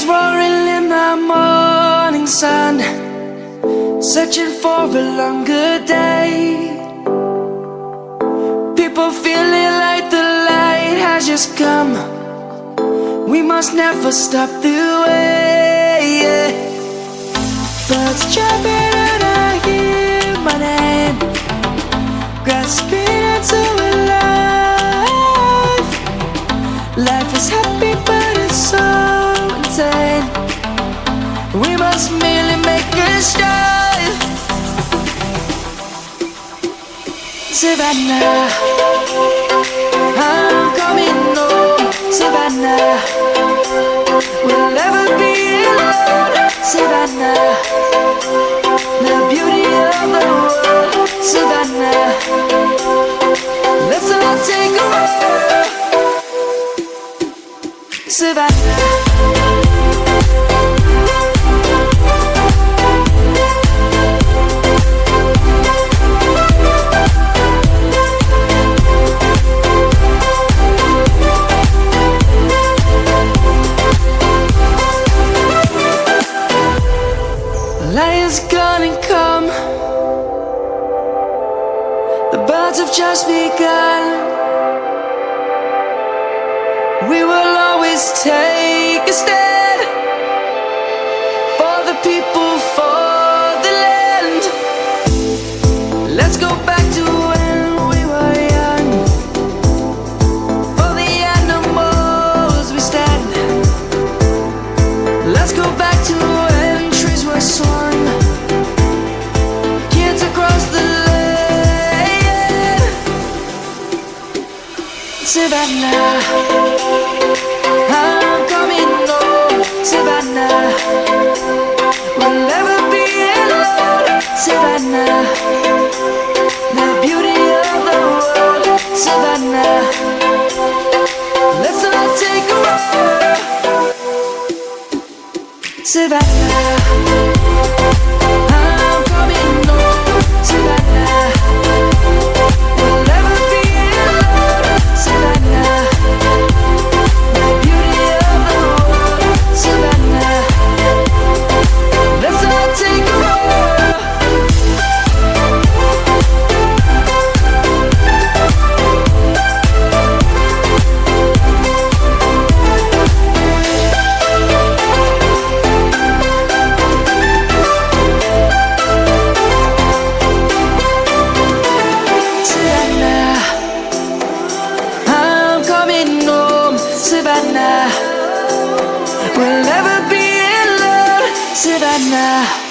roaring in the morning sun, searching for a longer day. People feeling like the light has just come. We must never stop the way. Birds chirping and I hear my name, grasping into a life. Life is happy but it's so insane. We must merely make a start. Savannah, I'm coming home. Savannah, we'll never be alone. Savannah, the beauty of the world. Savannah, let's all take a walk. Savannah. Light is gonna come. The birds have just begun. We will always take a stand for the people, for the land. Let's go back to when we were young. For the animals we stand. Let's go back to when trees were swung, kids across the land. Savannah, I'm coming home. Savannah, we'll never be alone. Savannah, the beauty of the world. Savannah, let's all take a walk. Savannah, I'm coming home. Savannah, we'll never be alone. Savannah, the beauty of the world. Savannah, let's all take a walk. Savannah, we'll never be alone. Savannah.